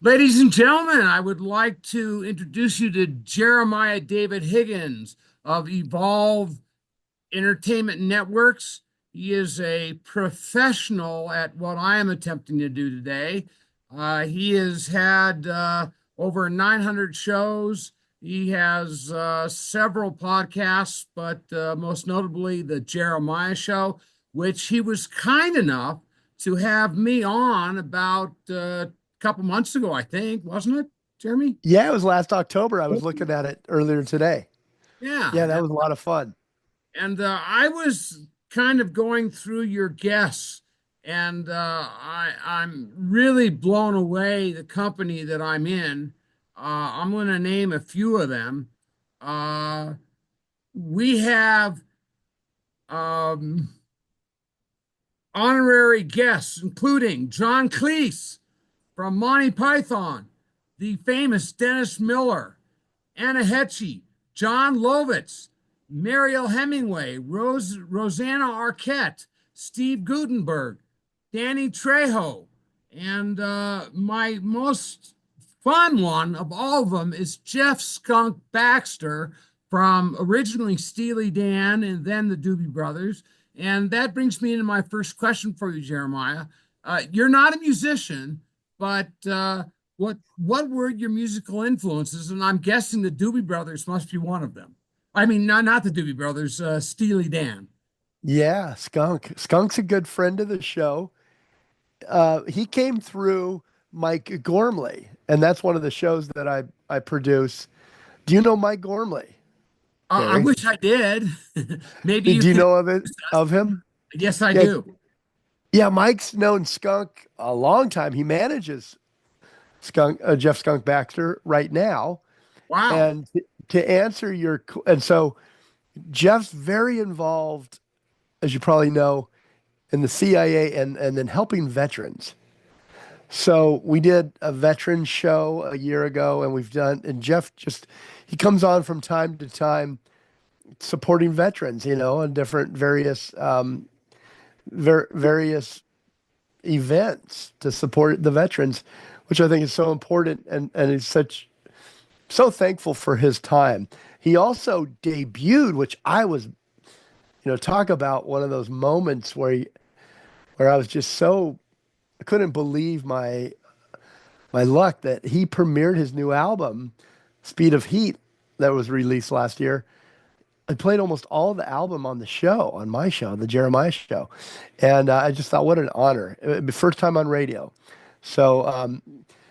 Ladies and gentlemen, I would like to introduce you to Jeremiah David Higgins of Evolve Entertainment Networks. He is a professional at what I am attempting to do today. He has had over 900 shows. He has several podcasts, but most notably the Jeremiah Show, which he was kind enough to have me on about a couple months ago, I think, wasn't it, Jeremy? Yeah, it was last October. I was looking at it earlier today. Yeah. Yeah, that was a lot of fun. And I was kind of going through your guests, and I'm really blown away the company that I'm in. I'm going to name a few of them. Uh, we have um, honorary guests, including John Cleese from Monty Python, the famous Dennis Miller, Anna Hetchy, John Lovitz, Mariel Hemingway, Rosanna Arquette, Steve Gutenberg, Danny Trejo, and my most fun one of all of them is Jeff Skunk Baxter from originally Steely Dan and then the Doobie Brothers. And that brings me into my first question for you, Jeremiah. You're not a musician, but what were your musical influences? And I'm guessing the Doobie Brothers must be one of them. I mean, not the Doobie Brothers, Steely Dan. Yeah, Skunk. Skunk's a good friend of the show. He came through Mike Gormley, and that's one of the shows that I produce. Do you know Mike Gormley, I Gary? wish I did. Maybe you Do you can. know of him? Yes, I Yeah, do. yeah. Mike's known Skunk a long time. He manages Jeff Skunk Baxter right now. Wow. And to answer and so Jeff's very involved, as you probably know, in the CIA and then helping veterans. So we did a veteran show a year ago, and Jeff he comes on from time to time supporting veterans, on different various events to support the veterans, which I think is so important, and he's so thankful for his time. He also debuted, which I was, talk about one of those moments where I was just I couldn't believe my luck that he premiered his new album, Speed of Heat, that was released last year. I played almost all of the album on the show, on my show, the Jeremiah show. And I just thought, what an honor. First time on radio. So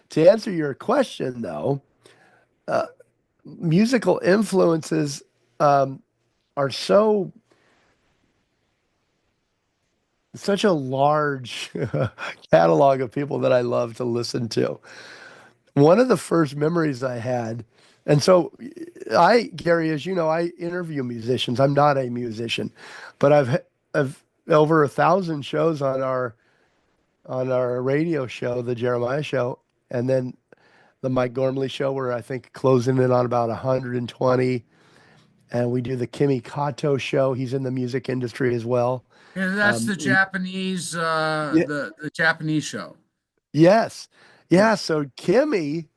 to answer your question, though, musical influences are such a large catalog of people that I love to listen to. One of the first memories I had, and so Gary, as you know, I interview musicians. I'm not a musician, but I've over 1,000 shows on our radio show, the Jeremiah show, and then the Mike Gormley show, where I think closing in on about 120. And we do the Kimi Kato show. He's in the music industry as well. And that's Um, the Japanese, yeah, the Japanese show. yes. Yeah. Yeah. So Kimmy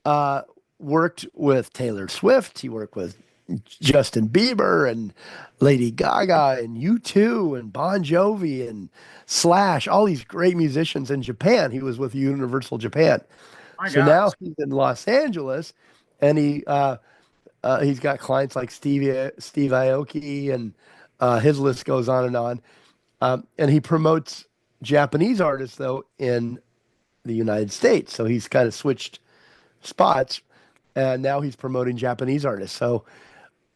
uh, worked with Taylor Swift. He worked with Justin Bieber and Lady Gaga and U2 and Bon Jovi and Slash, all these great musicians in Japan. He was with Universal Japan. My So now gosh. he's in Los Angeles, and he's got clients like Steve Aoki, and his list goes on and on. And he promotes Japanese artists though in the United States. So he's kind of switched spots, and now he's promoting Japanese artists. So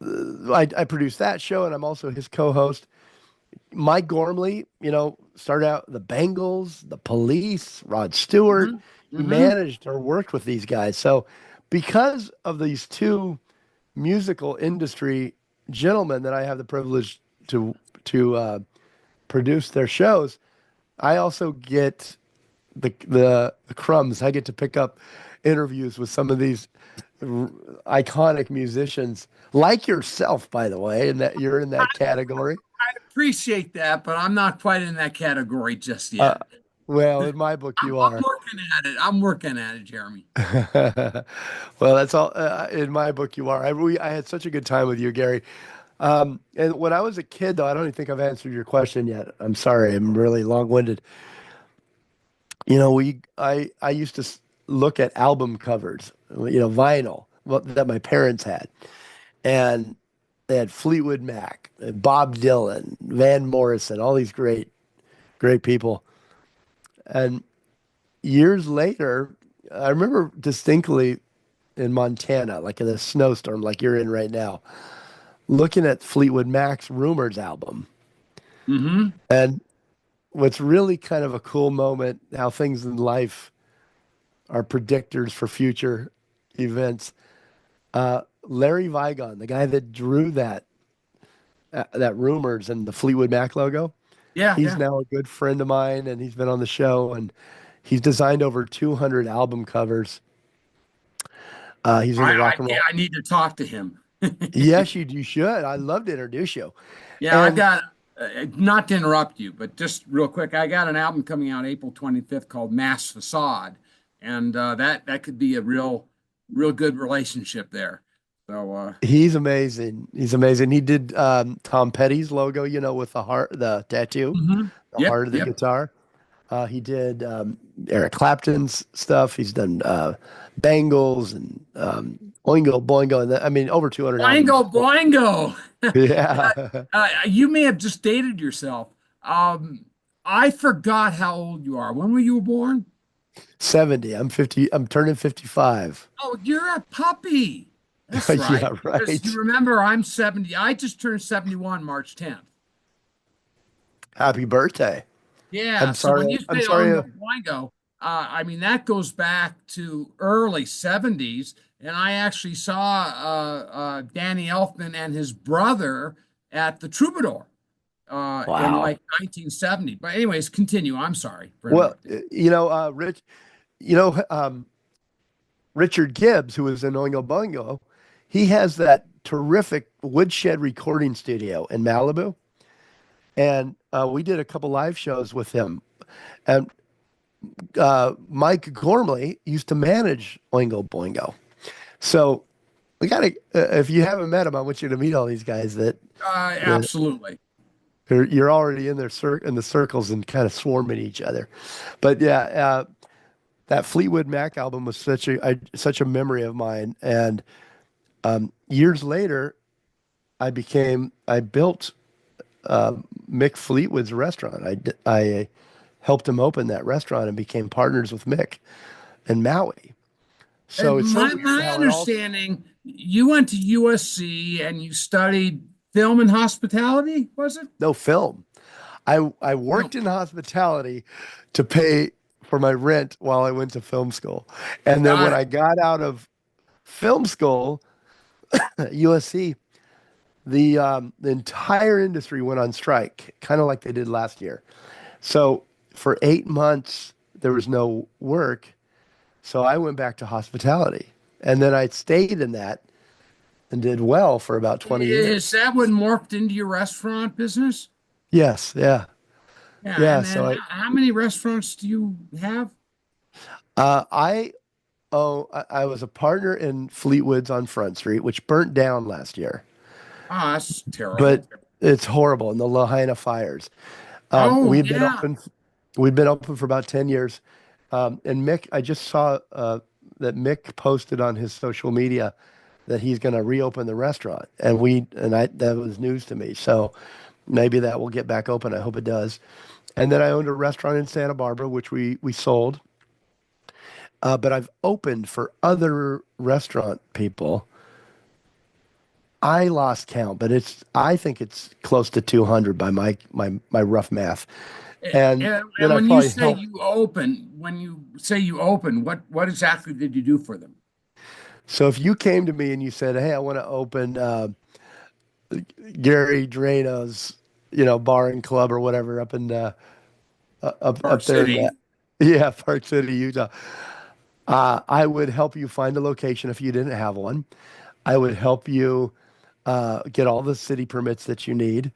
I produce that show, and I'm also his co-host. Mike Gormley, started out the Bengals, the Police, Rod Stewart. Hmm. He Hmm. managed or worked with these guys. So because of these two musical industry gentlemen that I have the privilege to produce their shows, I also get the crumbs. I get to pick up interviews with some of these iconic musicians, like yourself, by the way, and that you're in that category. I appreciate that, but I'm not quite in that category just Uh, yet. Well, in my book, you I'm are. working at it. I'm working at it, Jeremy. Well, that's all. In my book, you are. I had such a good time with you, Gary. And when I was a kid, though, I don't even think I've answered your question yet. I'm sorry, I'm really long-winded. I used to look at album covers, vinyl that my parents had, and they had Fleetwood Mac, Bob Dylan, Van Morrison, all these great people. And years later, I remember distinctly in Montana, like in a snowstorm like you're in right now, looking at Fleetwood Mac's Rumors album. Mm-hmm. And what's really kind of a cool moment, how things in life are predictors for future events. Larry Vigon, the guy that drew that Rumors and the Fleetwood Mac logo, Yeah, he's yeah. now a good friend of mine, and he's been on the show, and he's designed over 200 album covers. He's in the rock and Yeah, roll. I need to talk to him. Yes, you should. I'd love to introduce you. Yeah, I've And got, not to interrupt you, but just real quick, I got an album coming out April 25th called Mass Facade, and that could be a real good relationship there. So he's amazing. He's amazing. He did Tom Petty's logo, with the heart, the tattoo, mhm. the Yep, heart of the yep. guitar. He did Eric Clapton's stuff. He's done Bangles and Oingo Boingo, and I mean over 200 albums. Boingo, boingo. Yeah, You may have just dated yourself. Um, I forgot how old you are. When were you born? 70. I'm 50. I'm turning 55. Oh, you're a puppy. That's right. Yeah, Because you right. remember I'm 70. I just turned 71 March 10th. Happy birthday. Yeah. I'm So sorry. when you I'm say sorry. Oingo Boingo, I mean, that goes back to early 70s. And I actually saw Danny Elfman and his brother at the Troubadour in Wow. like 1970. But anyways, continue. I'm sorry for Well, interrupting. Rich, you know, um, Richard Gibbs, who was in Oingo Boingo, he has that terrific woodshed recording studio in Malibu. And we did a couple live shows with him. And Mike Gormley used to manage Oingo Boingo. So we got to, if you haven't met him, I want you to meet all these guys that Absolutely. you're already in in the circles and kind of swarming each other. But yeah, that Fleetwood Mac album was such a memory of mine. And years later, I built Mick Fleetwood's restaurant. I helped him open that restaurant and became partners with Mick in Maui. So And it's so weird my how it all understanding, you went to USC and you studied film and hospitality, was it? no film. I No. worked in hospitality to pay for my rent while I went to film school. And then Got when it. I got out of film school at USC, the entire industry went on strike, kind of like they did last year. So for 8 months there was no work. So I went back to hospitality, and then I stayed in that and did well for about 20 Is years. that what morphed into your restaurant business? Yes, yeah, Yeah, yeah. and So how many restaurants do you have? I I was a partner in Fleetwood's on Front Street, which burnt down last year, Oh, that's but terrible. it's horrible in the Lahaina fires. Oh, We'd been yeah. open, we'd been open for about 10 years. And Mick, I just saw that Mick posted on his social media that he's going to reopen the restaurant, and I that was news to me. So maybe that will get back open. I hope it does. And then I owned a restaurant in Santa Barbara, which we sold. But I've opened for other restaurant people. I lost count, but I think it's close to 200 by my rough math. And then And I when you probably say helped. you open, what exactly did you do for them? So if you came to me and you said, "Hey, I want to open Gary Dranow's, bar and club or whatever up in Park up there in City. that, yeah, Park City, Utah," I would help you find a location if you didn't have one. I would help you get all the city permits that you need.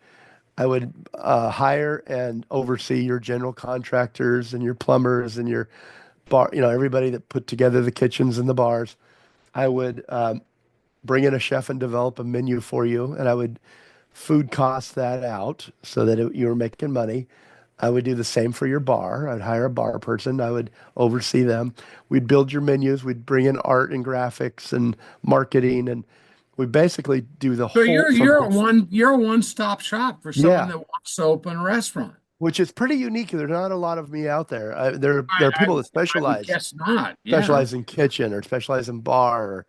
I would hire and oversee your general contractors and your plumbers and your bar, everybody that put together the kitchens and the bars. I would bring in a chef and develop a menu for you, and I would food cost that out so that you were making money. I would do the same for your bar. I'd hire a bar person. I would oversee them. We'd build your menus. We'd bring in art and graphics and marketing, and we basically do the So whole from you're a one-stop shop for someone yeah, that wants to open a restaurant. which is pretty unique. There's not a lot of me out there. There are people that I would guess not. Yeah. specialize in kitchen or specialize in bar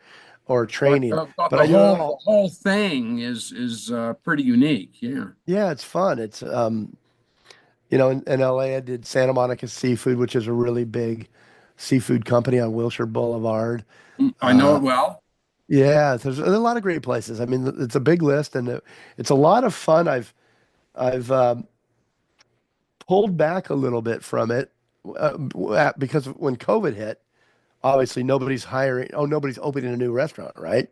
or training, But but I do it the all. whole thing is pretty unique. Yeah. Yeah, it's fun. It's in LA, I did Santa Monica Seafood, which is a really big seafood company on Wilshire Boulevard. I know it Uh, well. yeah, there's a lot of great places. I mean, it's a big list, and it's a lot of fun. I've pulled back a little bit from it because when COVID hit, obviously nobody's hiring. Oh, nobody's opening a new restaurant, right?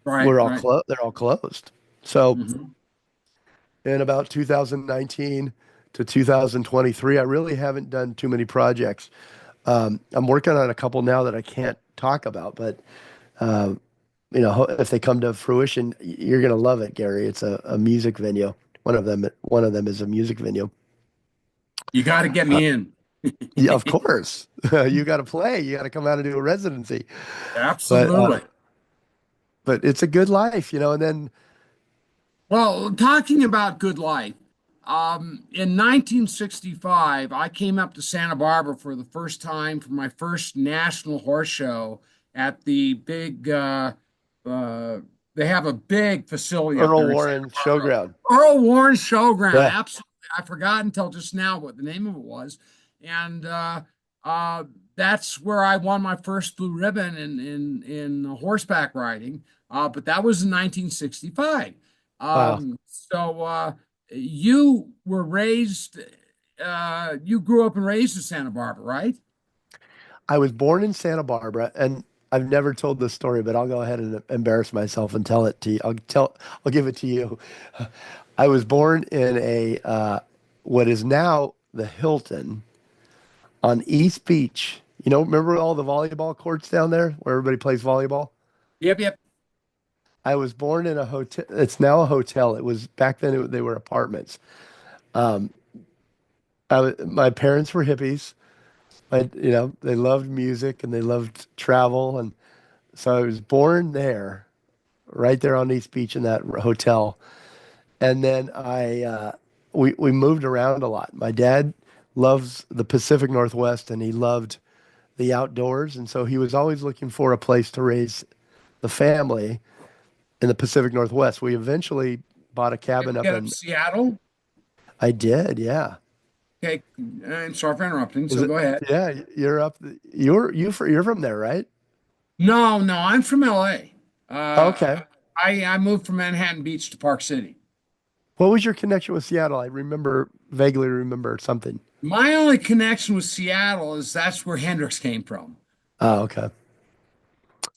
Right, right. They're all closed. So Hmm. in about 2019 to 2023, I really haven't done too many projects. I'm working on a couple now that I can't talk about, but uh, if they come to fruition, you're gonna love it, Gary. It's a music venue. One of them is a music venue. You got to get Uh, me in. yeah, of course, you got to play. You got to come out and do a residency. But Absolutely. it's a good life, And then Well, talking about good life, in 1965, I came up to Santa Barbara for the first time for my first national horse show at the big, uh, they have a big facility up Earl there in Santa Warren Barbara. Showground. Earl Warren Showground. Yeah, Absolutely. I forgot until just now what the name of it was. And uh, that's where I won my first blue ribbon in horseback riding. But that was in 1965. wow. You were raised, you grew up and raised in Santa Barbara, right? I was born in Santa Barbara, and I've never told this story, but I'll go ahead and embarrass myself and tell it to you. I'll give it to you. I was born in a what is now the Hilton on East Beach. Remember all the volleyball courts down there where everybody plays volleyball? Yep, yep. I was born in a hotel. It's now a hotel. It was back then. They were apartments. Um, my parents were hippies. They loved music and they loved travel, and so I was born there, right there on East Beach in that hotel. And then we moved around a lot. My dad loves the Pacific Northwest and he loved the outdoors, and so he was always looking for a place to raise the family in the Pacific Northwest. We eventually bought a cabin up Get up in. to Seattle. I did, yeah. Okay, I'm sorry for interrupting. Was So it? go ahead. Yeah, you're from there, right? No, no, I'm from LA. Okay. I moved from Manhattan Beach to Park City. What was your connection with Seattle? I vaguely remember something. My only connection with Seattle is that's where Hendrix came from. Oh, okay.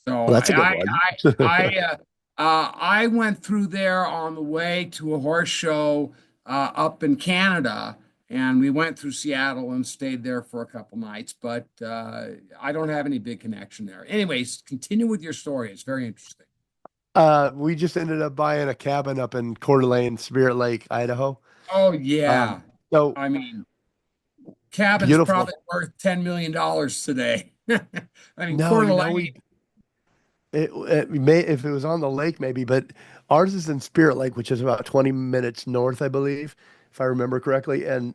So Well, that's a good one. I went through there on the way to a horse show up in Canada, and we went through Seattle and stayed there for a couple nights. But I don't have any big connection there. Anyways, continue with your story. It's very interesting. We just ended up buying a cabin up in Coeur d'Alene, Spirit Lake, Idaho. Oh Um, yeah, so I mean, cabin's beautiful. probably worth $10 million today. I mean, No, Coeur d'Alene. it may if it was on the lake maybe, but ours is in Spirit Lake, which is about 20 minutes north, I believe, if I remember correctly, and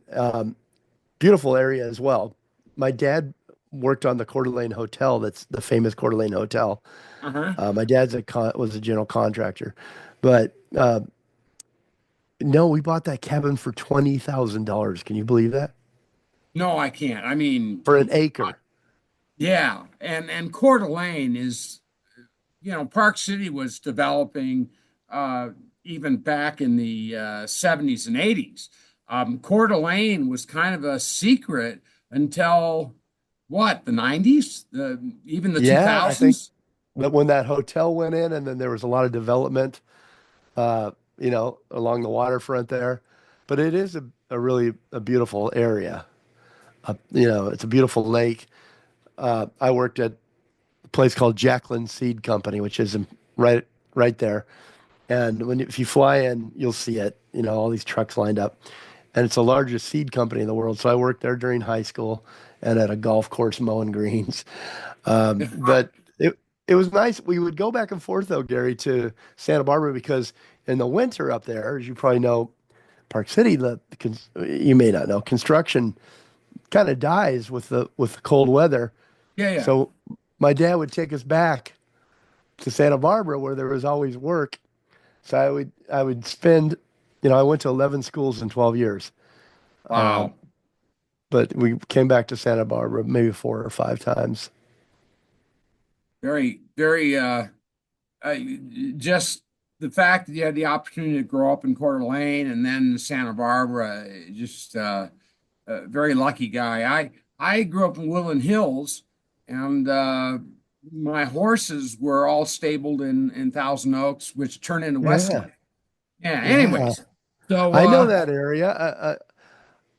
beautiful area as well. My dad worked on the Coeur d'Alene Hotel. That's the famous Coeur d'Alene Hotel. Uh-huh. My dad's was a general contractor, but no, we bought that cabin for $20,000. Can you believe that? No, I can't. I mean, For an acre. yeah, and Coeur d'Alene is, Park City was developing even back in the 70s and 80s. Coeur d'Alene was kind of a secret until what, the 90s, even the Yeah, I think 2000s. that when that hotel went in, and then there was a lot of development, along the waterfront there. but it is a really a beautiful area. It's a beautiful lake. I worked at a place called Jacqueline Seed Company, which is right right there. And if you fly in, you'll see it. All these trucks lined up, and it's the largest seed company in the world. So I worked there during high school and at a golf course mowing greens. But it was nice. We would go back and forth though, Gary, to Santa Barbara because in the winter up there, as you probably know, Park City, you may not know, construction kind of dies with the cold weather. Yeah, yeah. So my dad would take us back to Santa Barbara where there was always work. So I would spend, I went to 11 schools in 12 years. Uh, Wow. but we came back to Santa Barbara maybe 4 or 5 times. Very, very, uh, just the fact that you had the opportunity to grow up in Coeur d'Alene and then Santa Barbara, just a very lucky guy. I grew up in Woodland Hills, and my horses were all stabled in Thousand Oaks, which turned into Yeah, Westlake. Yeah. yeah. Anyways, so I know that area.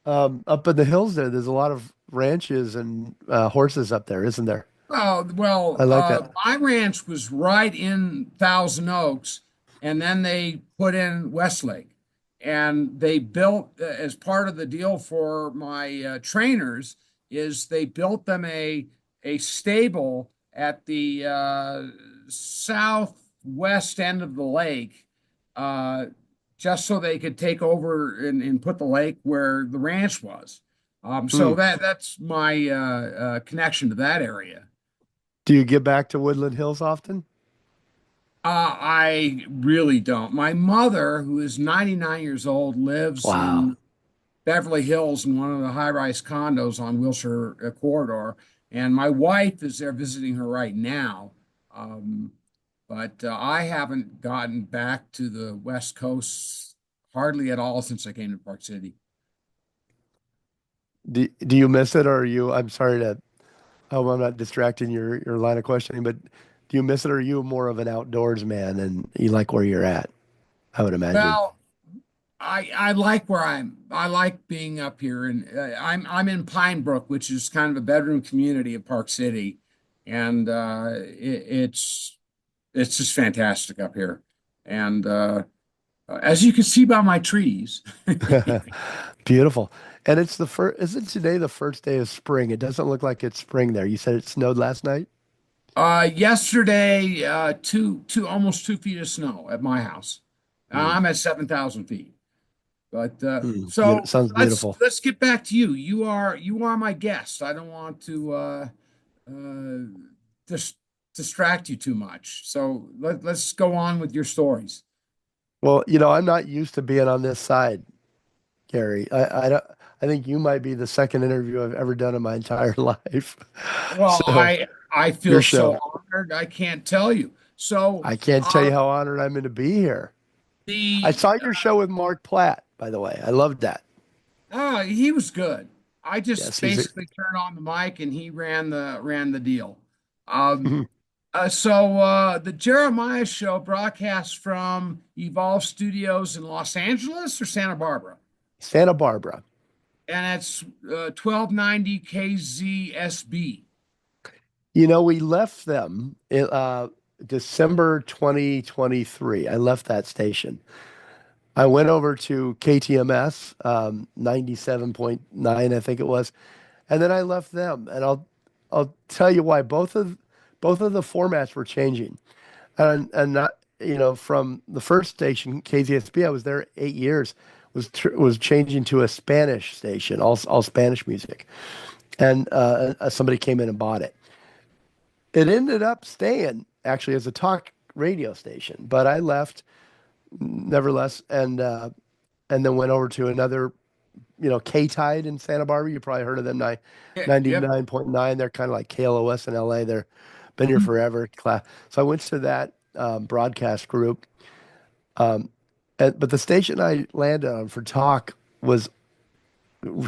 Up in the hills there's a lot of ranches and horses up there, isn't there? I like that. my ranch was right in Thousand Oaks, and then they put in Westlake, and they built as part of the deal for my trainers is they built them a stable at the southwest end of the lake, uh, just so they could take over and put the lake where the ranch was. So Hmm. that's my connection to that area. Do you get back to Woodland Hills often? I really don't. My mother, who is 99 years old, lives Wow. in Beverly Hills in one of the high-rise condos on Wilshire Corridor, and my wife is there visiting her right now. Um, but I haven't gotten back to the West Coast hardly at all since I came to Park City. Do you miss it, or are you? I'm sorry to. I hope I'm not distracting your line of questioning, but do you miss it, or are you more of an outdoors man and you like where you're at? I would imagine. Well, I like where I like being up here, and I'm in Pine Brook, which is kind of a bedroom community of Park City, and it's just fantastic up here. And as you can see by my trees, Beautiful. And it's the first, isn't today the first day of spring? It doesn't look like it's spring there. You said it snowed last night? yesterday, two almost 2 feet of snow at my house. Hmm. I'm at 7,000 feet. But so Sounds let's beautiful. let's get back to you. You are my guest. I don't want to uh, dis distract you too much. So let's go on with your stories. Well, I'm not used to being on this side, Gary. I think you might be the second interview I've ever done in my entire life. Well, So I your feel so show. honored. I can't tell you. So I can't tell uh, you how honored I'm going to be here. I the saw your show with Mark Platt, by the way. I loved that. he was good. I just Yes, he's a basically turned on the mic and he ran the deal. Um, so the Jeremiah show broadcasts from Evolve Studios in Los Angeles or Santa Barbara, Santa Barbara. and it's 1290 KZSB. We left them in December 2023. I left that station. I went over to KTMS 97.9, I think it was, and then I left them. And I'll tell you why. Both of the formats were changing, and not from the first station KZSB. I was there 8 years. Was changing to a Spanish station, all Spanish music, and somebody came in and bought it. It ended up staying actually as a talk radio station, but I left nevertheless, and then went over to another, K Tide in Santa Barbara. You probably heard of them, Yeah, yep. 99.9. They're kind of like KLOS in LA. They're been here forever. So I went to that broadcast group, um, but the station I landed on for talk was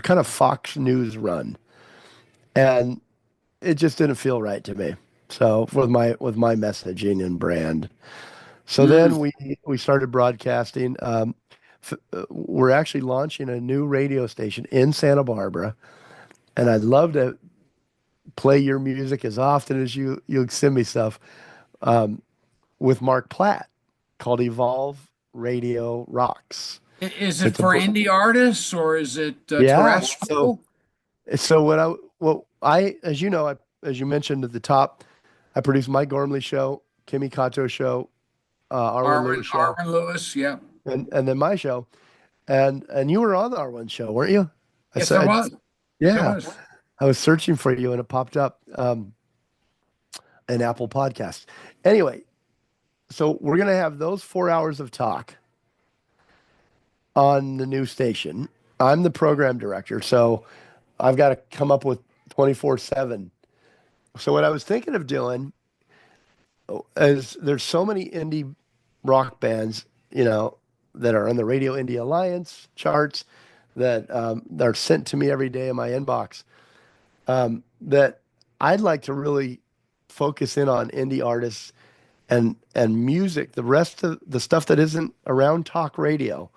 kind of Fox News run, and it just didn't feel right to me. So with my messaging and brand. So Mm. then we started broadcasting. We're actually launching a new radio station in Santa Barbara, and I'd love to play your music as often as you send me stuff with Mark Platt called Evolve Radio Rocks. Is it It's a for indie artists or is it yeah. terrestrial? So what I as you know as you mentioned at the top, I produce Mike Gormley show, Kimmy Kato show, Arwen Lewis show, Arwen Lewis, yeah. and then my show. And you were on the R1 show, weren't you? I Yes, I said, was. Yes, I yeah. was. I was searching for you and it popped up in Apple Podcast. Anyway, so we're gonna have those 4 hours of talk on the new station. I'm the program director, so I've got to come up with 24/7. So what I was thinking of doing is there's so many indie rock bands, that are on the Radio Indie Alliance charts that are sent to me every day in my inbox. That I'd like to really focus in on indie artists and music. The rest of the stuff that isn't around talk radio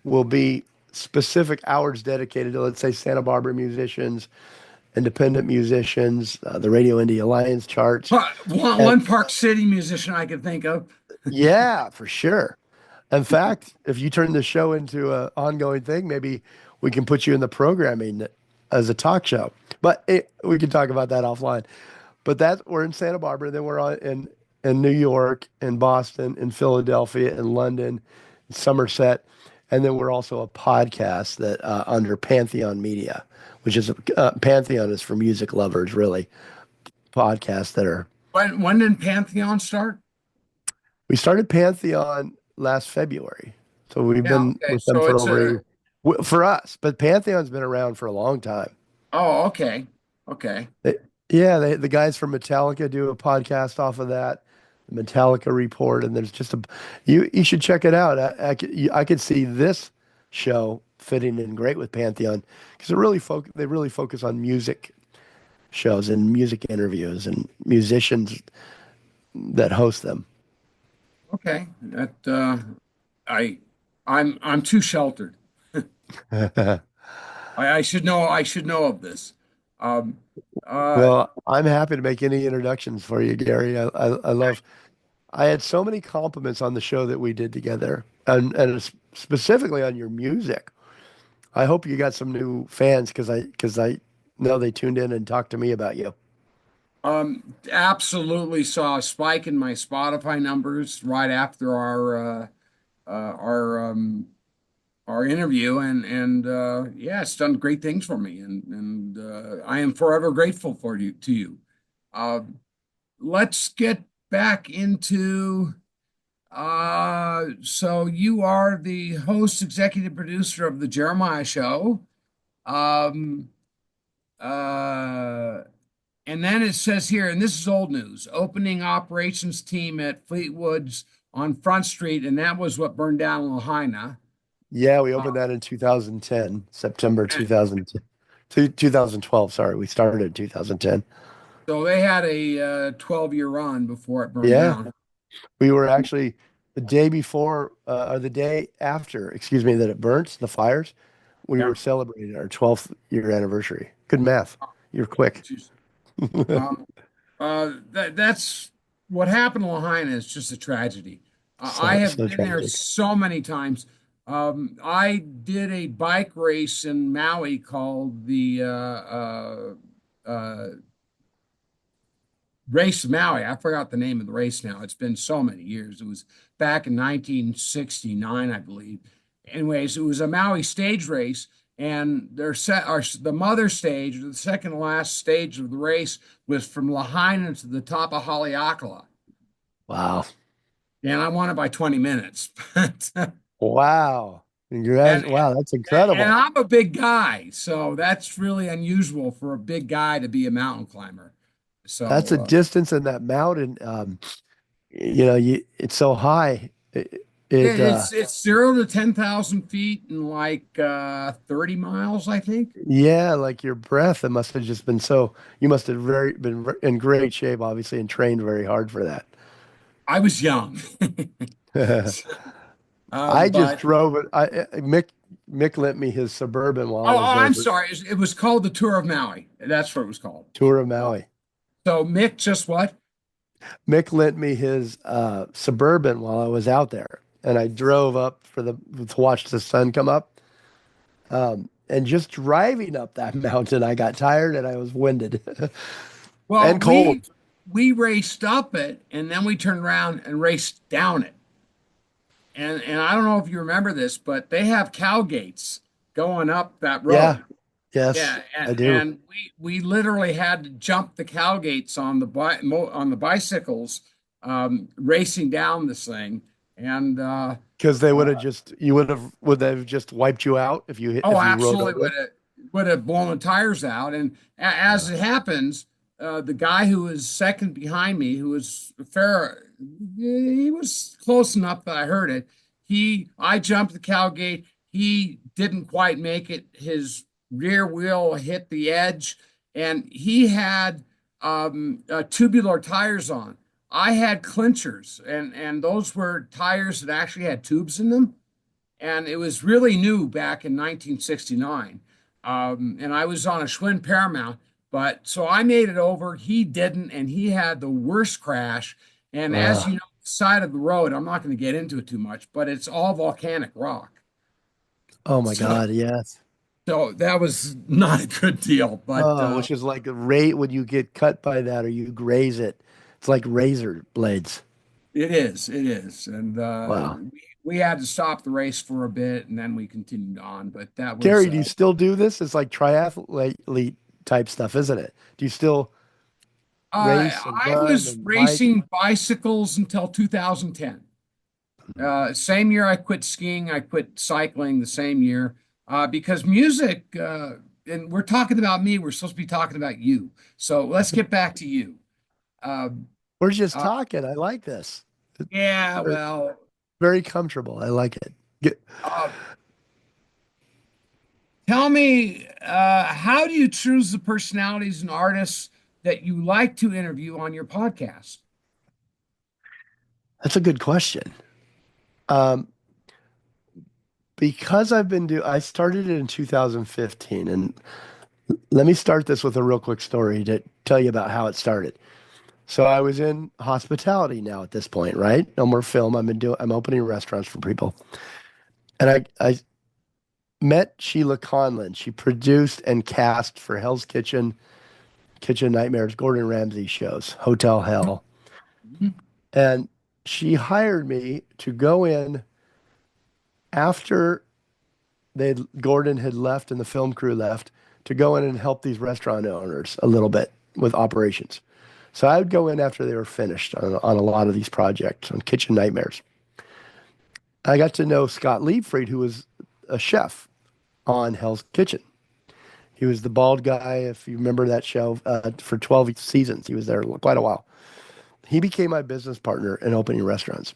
will be specific hours dedicated to, let's say, Santa Barbara musicians, independent musicians, the Radio Indie Alliance charts. And One Park City musician I could think of. yeah, for sure. In fact, if you turn the show into an ongoing thing, maybe we can put you in the programming as a talk show. But we can talk about that offline. But we're in Santa Barbara, then we're in New York, in Boston, in Philadelphia, in London, in Somerset, and then we're also a podcast that under Pantheon Media, which is Pantheon is for music lovers, really. Podcasts that are. When did Pantheon start? We started Pantheon last February, so we've Yeah, been okay. with them So for it's over a a year. For us, but Pantheon's been around for a long time. Oh, okay. Okay. They, yeah, the guys from Metallica do a podcast off of that, the Metallica Report, and there's just you should check it out. I could see this show fitting in great with Pantheon because they really focus on music shows and music interviews and musicians that host them. Okay. That I I'm too sheltered. I should know of this. Um uh Well, I'm happy to make any introductions for you, Gary. I love. I had so many compliments on the show that we did together, and specifically on your music. I hope you got some new fans because I know they tuned in and talked to me about you. Absolutely saw a spike in my Spotify numbers right after uh our um our interview and yeah, it's done great things for me and I am forever grateful for you to you. Uh, let's get back into so you are the host, executive producer of the Jeremiah Show. Um, uh, and then it says here, and this is old news, opening operations team at Fleetwood's on Front Street, and that was what burned down Lahaina. Yeah, we Uh, opened that in 2010, September 2010, 2012. Sorry, we started in 2010. so they had a 12-year run before it burned Yeah, down. we were actually the day before or the day after, excuse me, that it burnt, the fires. We Yeah. were celebrating our 12th year anniversary. Good math. You're quick. Um, that's what happened to Lahaina is just a tragedy. I have So been there tragic. so many times. I did a bike race in Maui called the Race Maui. I forgot the name of the race now. It's been so many years. It was back in 1969, I believe. Anyways, it was a Maui stage race, and the mother stage, the second to last stage of the race, was from Lahaina to the top of Haleakala, Wow. and I won it by 20 minutes. Wow. and Wow, that's and incredible. I'm a big guy, so that's really unusual for a big guy to be a mountain climber. That's a So distance in that mountain. It's so high. It it's 0 to 10,000 feet in like 30 miles, I think. yeah, like your breath, it must have just been so, you must have in great shape, obviously, and trained very hard for that. I was young. I just But drove it. Mick lent me his Suburban while I oh, was there I'm for sorry. It was called the Tour of Maui. That's what it was called. tour of Maui. So Mick just what? Mick lent me his Suburban while I was out there, and I drove up to watch the sun come up. And just driving up that mountain, I got tired and I was winded Well, and cold. we raced up it, and then we turned around and raced down it. And I don't know if you remember this, but they have cow gates going up that Yeah, road. yes, Yeah, I do. and we literally had to jump the cow gates on on the bicycles, racing down this thing. And Because they would have uh, just would they have just wiped you out if oh, if you rode absolutely over it. would have blown the tires out. And as it happens, the guy who was second behind me, who was fair, he was close enough that I heard it. I jumped the cow gate. He didn't quite make it. His rear wheel hit the edge, and he had tubular tires on. I had clinchers, and those were tires that actually had tubes in them, and it was really new back in 1969. And I was on a Schwinn Paramount, but so I made it over. He didn't, and he had the worst crash. And as Uh, you know, the side of the road, I'm not going to get into it too much, but it's all volcanic rock. oh my So, God, yes. so that was not a good deal, but Oh, which is like a rate when you get cut by that or you graze it. It's like razor blades. it is. And Wow. we had to stop the race for a bit, and then we continued on. But that was Gary, do you still do this? It's like triathlete type stuff, isn't it? Do you still race and I run was and bike? racing bicycles until 2010. Same year I quit skiing, I quit cycling the same year because music, and we're talking about me, we're supposed to be talking about you. So let's get back to you. Uh, We're just uh, talking. I like this. yeah, Very, well, very comfortable. I like it. uh, tell me, how do you choose the personalities and artists that you like to interview on your podcast? That's a good question. Um, because I started it in 2015, and let me start this with a real quick story to tell you about how it started. So I was in hospitality now at this point, right? No more film. I'm opening restaurants for people. And I met Sheila Conlon. She produced and cast for Hell's Kitchen, Kitchen Nightmares, Gordon Ramsay shows, Hotel Hell. Mhm. And she hired me to go in after Gordon had left and the film crew left to go in and help these restaurant owners a little bit with operations. So I would go in after they were finished on a lot of these projects on Kitchen Nightmares. I got to know Scott Liebfried, who was a chef on Hell's Kitchen. He was the bald guy, if you remember that show, for 12 seasons. He was there quite a while. He became my business partner in opening restaurants.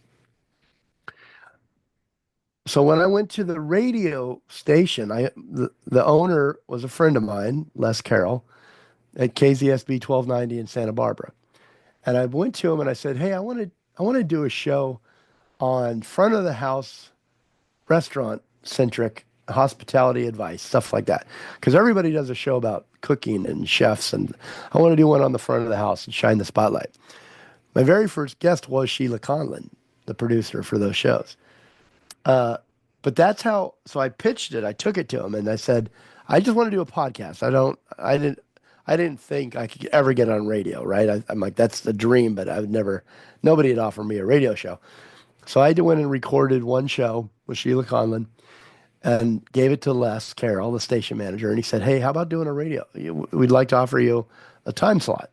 So when I went to the radio station, the owner was a friend of mine, Les Carroll, at KZSB 1290 in Santa Barbara. And I went to him and I said, "Hey, I want to do a show on front of the house restaurant centric hospitality advice, stuff like that. Because everybody does a show about cooking and chefs, and I want to do one on the front of the house and shine the spotlight." My very first guest was Sheila Conlon, the producer for those shows. But that's how, so I pitched it. I took it to him and I said, "I just want to do a podcast. I didn't think I could ever get on radio, right? I'm like, that's the dream, but nobody had offered me a radio show. So I went and recorded one show with Sheila Conlon and gave it to Les Carroll, the station manager. And he said, "Hey, how about doing a radio? We'd like to offer you a time slot."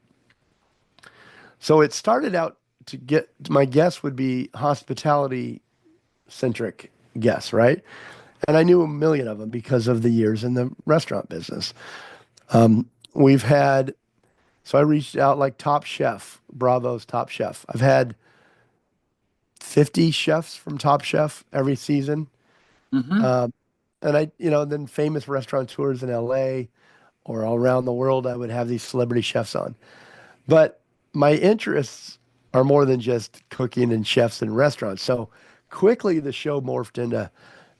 So it started out my guests would be hospitality centric guests, right? And I knew a million of them because of the years in the restaurant business. We've had, so I reached out like Top Chef, Bravo's Top Chef. I've had 50 chefs from Top Chef every season. Mhm. Um, and then famous restaurateurs in LA or all around the world, I would have these celebrity chefs on. But my interests are more than just cooking and chefs and restaurants. So quickly the show morphed into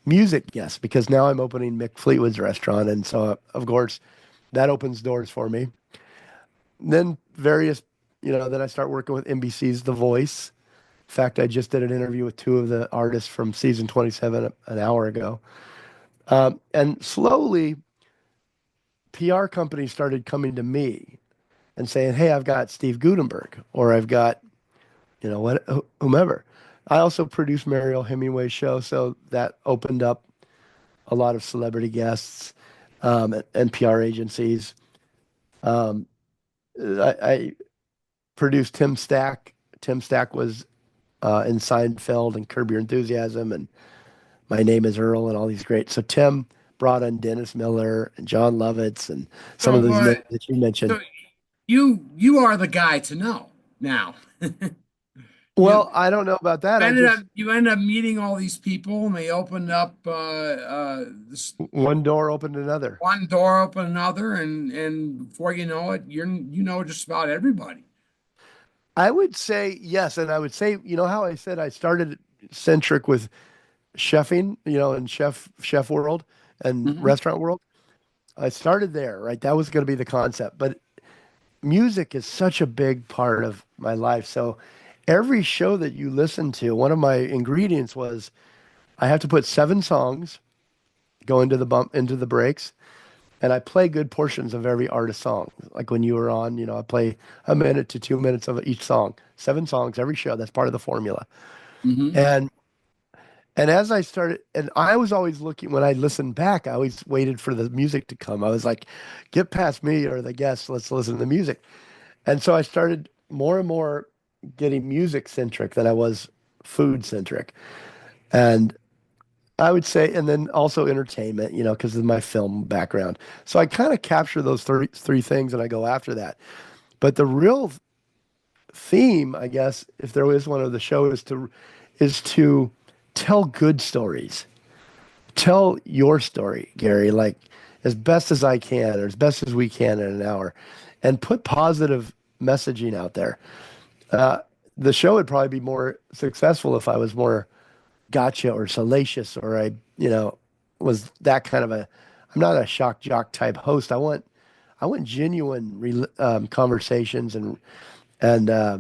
music guests because now I'm opening Mick Fleetwood's restaurant. And so, of course, that opens doors for me. Then various, then I start working with NBC's The Voice. In fact, I just did an interview with two of the artists from season 27 an hour ago. And slowly, PR companies started coming to me and saying, "Hey, I've got Steve Gutenberg, or I've got, whomever." I also produced Mariel Hemingway's show, so that opened up a lot of celebrity guests and PR agencies. Um, I produced Tim Stack. Tim Stack was in Seinfeld and Curb Your Enthusiasm and My Name is Earl and all these great. So Tim brought in Dennis Miller and John Lovitz and some of So, those names that you mentioned. so you are the guy to know now. You Well, I don't know about that. you ended up meeting all these people, and they opened up this One door opened another. one door, open another, and before you know it, you know just about everybody. I would say yes, and I would say, how I said I started centric with chefing, in chef world and Hmm. restaurant world. I started there, right? That was going to be the concept, but music is such a big part of my life. So every show that you listen to, one of my ingredients was I have to put 7 songs go into the breaks, and I play good portions of every artist song. Like when you were on, I play a minute to 2 minutes of each song, 7 songs every show. That's part of the formula. Hmm. And as I started, and I was always looking when I listened back, I always waited for the music to come. I was like, get past me or the guests, let's listen to the music. And so I started more and more getting music centric than I was food centric. And I would say, and then also entertainment, because of my film background. So I kind of capture those three things and I go after that. But the real theme, I guess, if there is one of the show, is to tell good stories. Tell your story, Gary, like as best as I can or as best as we can in an hour, and put positive messaging out there. Uh, the show would probably be more successful if I was more gotcha or salacious or was that kind of a. I'm not a shock jock type host. I want genuine conversations and uh,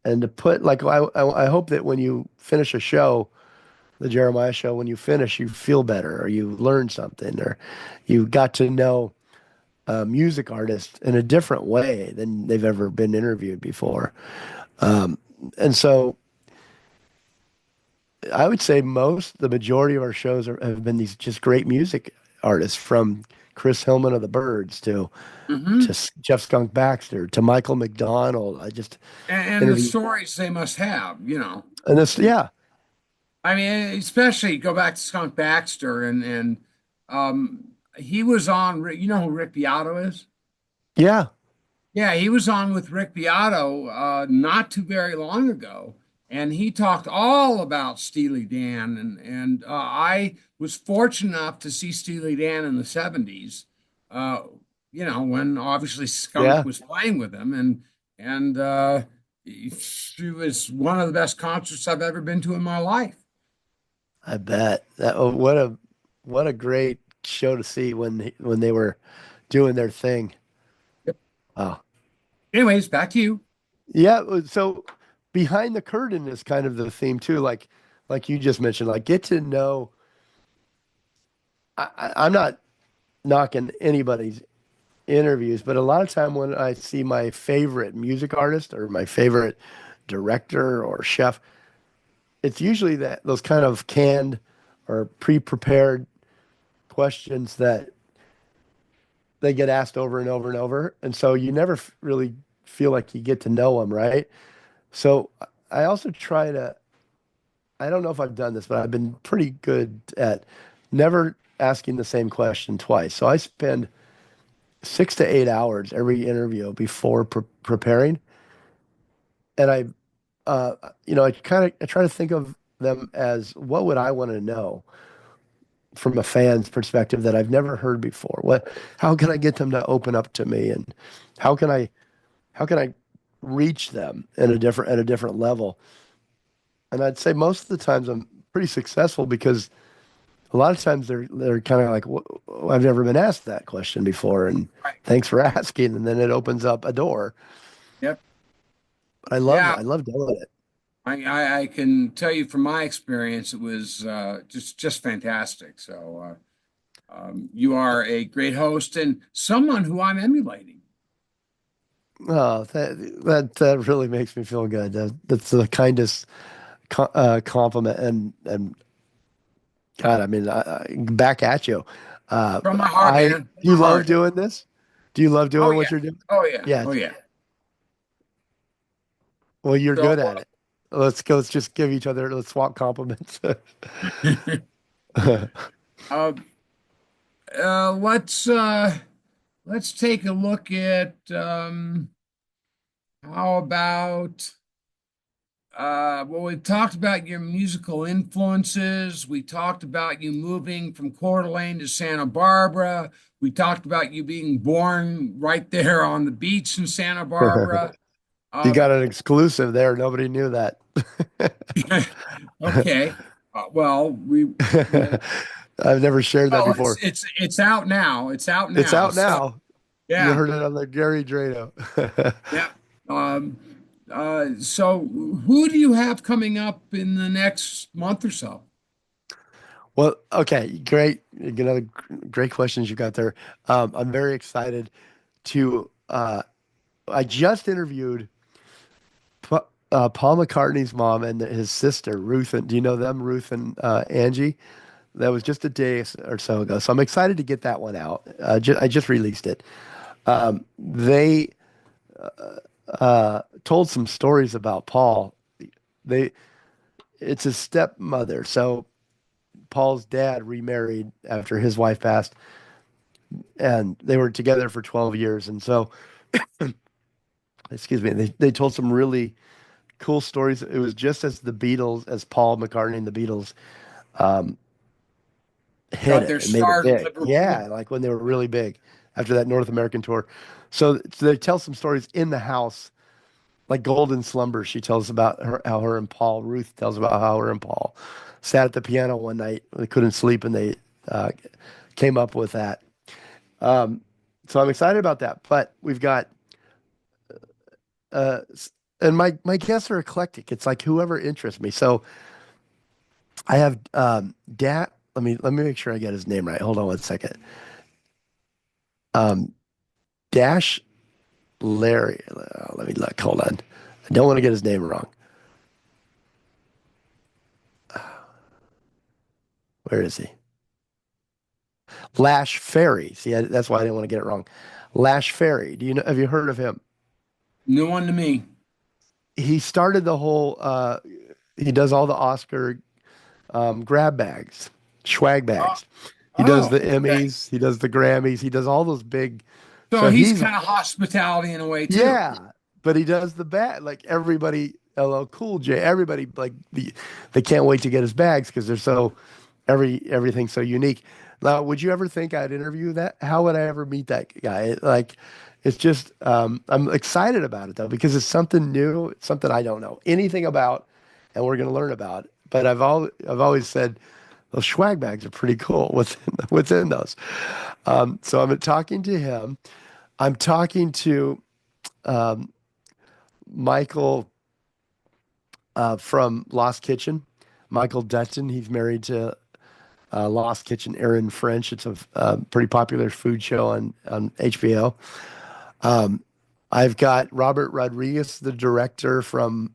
and to put like I hope that when you finish a show, the Jeremiah show, when you finish, you feel better or you learn something or you got to know a music artist in a different way than they've ever been interviewed before. Um, and so I would say the majority of our shows have been these just great music artists from Chris Hillman of the Byrds to Hmm. Jeff Skunk Baxter to Michael McDonald. I just And the interviewed stories they must have. and this, yeah, I mean, especially go back to Skunk Baxter and he was on. You know who Rick Beato is? yeah, Yeah, he was on with Rick Beato not too very long ago, and he talked all about Steely Dan, and I was fortunate enough to see Steely Dan in the '70s. Uh, when obviously Skunk yeah. was playing with him, and it was one of the best concerts I've ever been to in my life. I bet that what a great show to see when they were doing their thing. Yep. Oh, Anyways, back to you. yeah. So behind the curtain is kind of the theme too. Like you just mentioned, like get to know. I'm not knocking anybody's interviews, but a lot of time when I see my favorite music artist or my favorite director or chef, it's usually that those kind of canned or pre-prepared questions that they get asked over and over and over. And so you never really feel like you get to know them, right? So I also try to, I don't know if I've done this, but I've been pretty good at never asking the same question twice. So I spend 6 to 8 hours every interview before preparing. And uh, I try to think of them as what would I want to know from a fan's perspective that I've never heard before? How can I get them to open up to me? And how can I reach them at a different level? And I'd say most of the times I'm pretty successful because a lot of times they're kind of like, I've never been asked that question before, and Right. thanks for asking. And then it opens up a door. Yep. But Yeah. I love doing it. I can tell you from my experience, it was just fantastic. So you are a great host and someone who I'm emulating. Oh, that really makes me feel good. That's the kindest compliment, and God, I mean, back at you. From my heart, man. From Do you my love heart. doing this? Do you love Oh doing yeah. what you're doing? Oh yeah. Yeah. Oh yeah. Well, you're So good at it. Let's go. Let's just give each other. Let's swap compliments. uh, uh, let's uh, let's take a look at how about well, we've talked about your musical influences. We talked about you moving from Coeur d'Alene to Santa Barbara. We talked about you being born right there on the beach in Santa Barbara. You Uh, got an exclusive there. Nobody knew that. okay. Well, well, I've never shared that before. it's out now. It's out It's now. out So now. You yeah, heard it on the Gary Drano. yeah. Um, so who do you have coming up in the next month or so? Well, okay, great. Another great questions you got there. I'm very excited to. I just interviewed Paul McCartney's mom and his sister Ruth. And do you know them, Ruth and Angie? That was just a day or so ago. So I'm excited to get that one out. I just released it. They told some stories about Paul. They It's his stepmother. So Paul's dad remarried after his wife passed, and they were together for 12 years. And so, excuse me, they told some really cool stories. It was just as the Beatles, as Paul McCartney and the Beatles um, hit Got it their and made it start in big. Liverpool. Yeah, like when they were really big after that North American tour. So they tell some stories in the house, like Golden Slumber. She tells about how her and Paul, Ruth tells about how her and Paul sat at the piano one night. They couldn't sleep and they uh, came up with that. Um, so I'm excited about that. But we've got, uh, and my guests are eclectic. It's like whoever interests me. So I have Dat. Let me make sure I get his name right. Hold on one second. Um, Dash Larry. Let me look. Hold on. I don't want to get his name wrong. Where is he? Lash Ferry. See, that's why I didn't want to get it wrong. Lash Ferry. Do you know? Have you heard of him? New one to me. He started the whole. He does all the Oscar grab bags, swag Oh, bags. He does the oh, okay. Emmys. He does the Grammys. He does all those big. So So he's he's kind of hospitality in a way too. yeah, but he does the bag like everybody. LL Cool J. Everybody like they can't wait to get his bags because they're so everything's so unique. Now, would you ever think I'd interview that? How would I ever meet that guy? Like, it's just I'm excited about it though because it's something new, it's something I don't know anything about, and we're gonna learn about. But I've always said those swag bags are pretty cool within those. So I'm talking to him. I'm talking to um, Michael from Lost Kitchen. Michael Dutton. He's married to Lost Kitchen, Aaron French. It's a pretty popular food show on HBO. Um, I've got Robert Rodriguez, the director from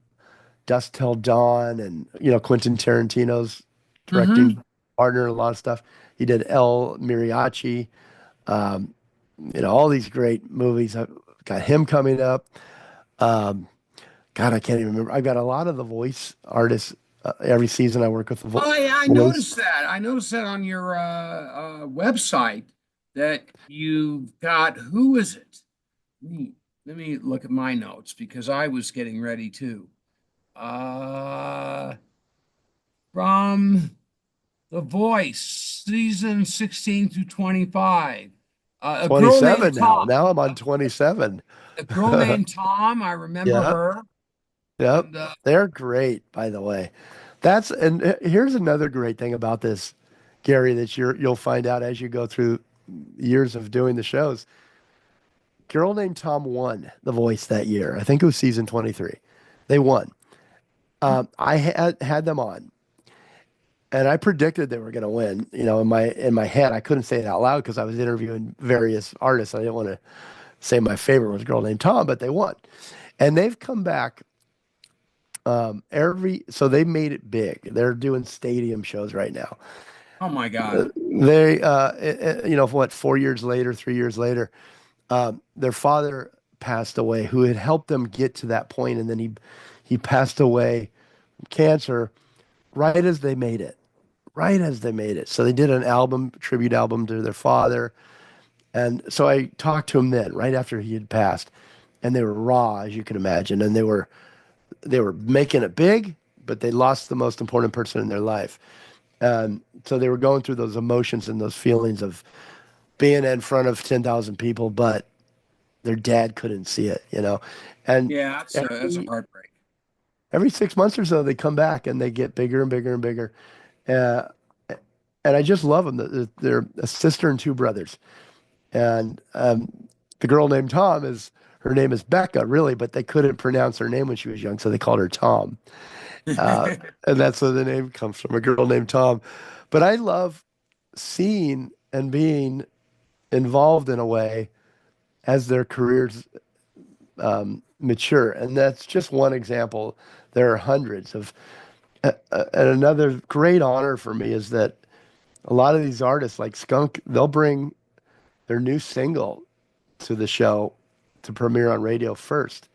Dusk Till Dawn, and Quentin Tarantino's Mm-hmm. directing partner in a lot of stuff. He did El Mariachi. Um, all these great movies. I've got him coming up. Um, God, I can't even remember. I've got a lot of the voice artists. Every season I work with the Oh yeah, I voice. noticed that. I noticed that on your website that you've got. Who is it? Let me, let me look at my notes because I was getting ready too. Uh, from The Voice, season 16 through 25. A girl named 27 now. Tom. Now I'm on 27. A girl named Tom. I remember Yeah. her. Yep. And They're great, by the way. Here's another great thing about this, Gary, that you'll find out as you go through years of doing the shows. Girl Named Tom won The Voice that year. I think it was season 23. They won. I had them on, and I predicted they were going to win. You know, in my head, I couldn't say it out loud because I was interviewing various artists. I didn't want to say my favorite was Girl Named Tom, but they won, and they've come back so they made it big. They're doing stadium shows right now. oh my God. What, 4 years later, 3 years later, their father passed away, who had helped them get to that point, and then he passed away from cancer right as they made it. Right as they made it. So they did an album, tribute album to their father. And so I talked to him then, right after he had passed. And they were raw, as you can imagine. And they were making it big, but they lost the most important person in their life. And so they were going through those emotions and those feelings of being in front of 10,000 people, but their dad couldn't see it. And Yeah, that's a every heartbreak. every 6 months or so, they come back and they get bigger and bigger and bigger. Uh, and I just love them. They're a sister and two brothers. And the girl named Tom her name is Becca, really, but they couldn't pronounce her name when she was young, so they called her Tom. Uh, and that's where the name comes from, a girl named Tom. But I love seeing and being involved in a way as their careers mature. And that's just one example. There are hundreds of. And another great honor for me is that a lot of these artists, like Skunk, they'll bring their new single to the show to premiere on radio first.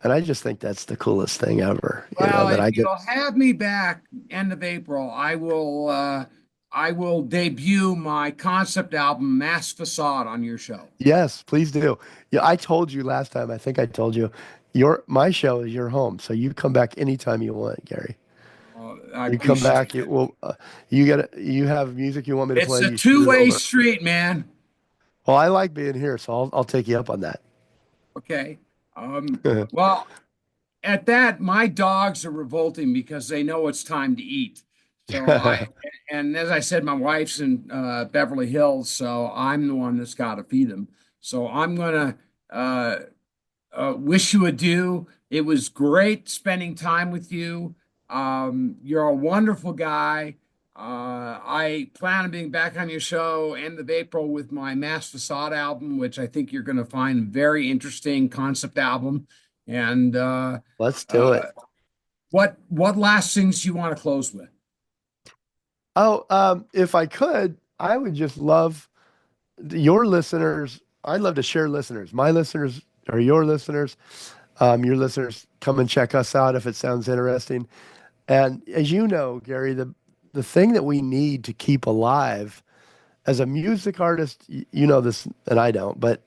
And I just think that's the coolest thing ever, Well, that if I get. you'll have me back end of April, I will debut my concept album Mass Facade on your show. Yes, please do. Yeah, I told you last time, I think I told you, my show is your home. So you come back anytime you want, Gary. I You come appreciate back, that. you have music you want me to It's play, a you shoot it two-way over. street, man. Well, I like being here, so I'll take you up on that. Okay. Well, at that, my dogs are revolting because they know it's time to eat. And as I said, my wife's in Beverly Hills, so I'm the one that's got to feed them. So I'm gonna uh, wish you adieu. It was great spending time with you. You're a wonderful guy. I plan on being back on your show end of April with my Mass Facade album, which I think you're going to find very interesting concept album. And Let's do uh, it. what last things you want to close with? Oh, if I could, I would just love your listeners. I'd love to share listeners. My listeners are your listeners. Your listeners come and check us out if it sounds interesting. And as you know, Gary, the thing that we need to keep alive as a music artist, you know this and I don't, but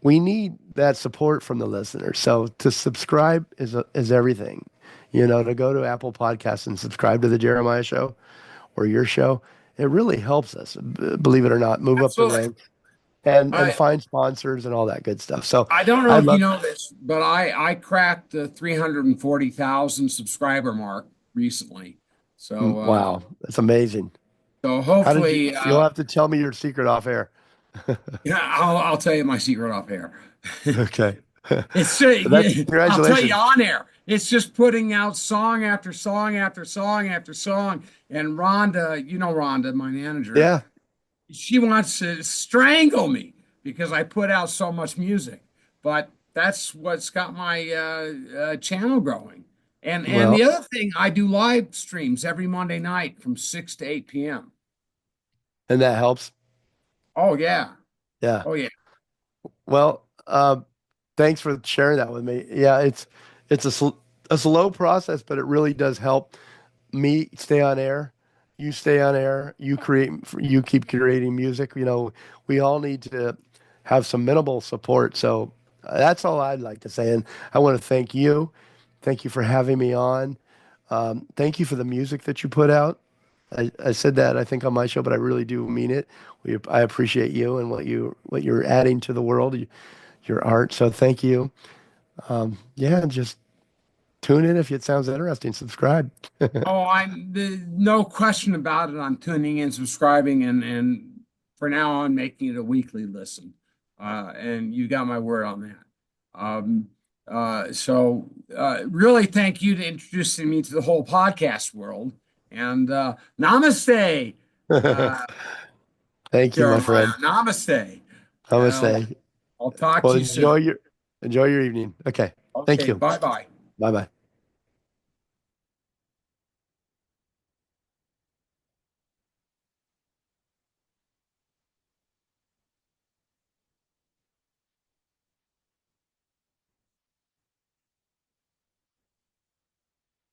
we need that support from the listener. So to subscribe is everything. To go to Apple Podcasts and subscribe to the Jeremiah Show or your show, it really helps us, believe it or not, move up the Absolutely. ranks and I find sponsors and all that good stuff. So I don't know I if you love, know this, but I cracked the 340,000 subscriber mark recently. So wow, that's amazing. so How did hopefully you'll have to tell me your secret off air. yeah, I'll tell you my secret off air. Okay. It's But that's yeah, I'll tell you congratulations. on air. It's just putting out song after song after song after song. And Rhonda, you know Rhonda, my manager, Yeah. she wants to strangle me because I put out so much music. But that's what's got my channel growing. And Well, the other thing, I do live streams every Monday night from 6 to 8 p.m. and that helps. Oh yeah. Yeah. Oh yeah. Well, thanks for sharing that with me. Yeah, it's a slow process, but it really does help me stay on air. You stay on air. You keep creating music. We all need to have some minimal support. So that's all I'd like to say. And I want to thank you. Thank you for having me on. Thank you for the music that you put out. I said that I think on my show, but I really do mean it. I appreciate you and what you're adding to the world, your art. So thank you. Yeah, just tune in if it sounds interesting. Subscribe. Oh, no question about it. I'm tuning in, subscribing, and for now on making it a weekly listen. And you got my word on that. Really thank you to introducing me to the whole podcast world. And namaste, uh, Thank you, my Jeremiah. friend. Namaste. And Namaste. I'll talk Well, to you soon. enjoy your evening. Okay. Thank Okay, you. bye bye. Bye bye.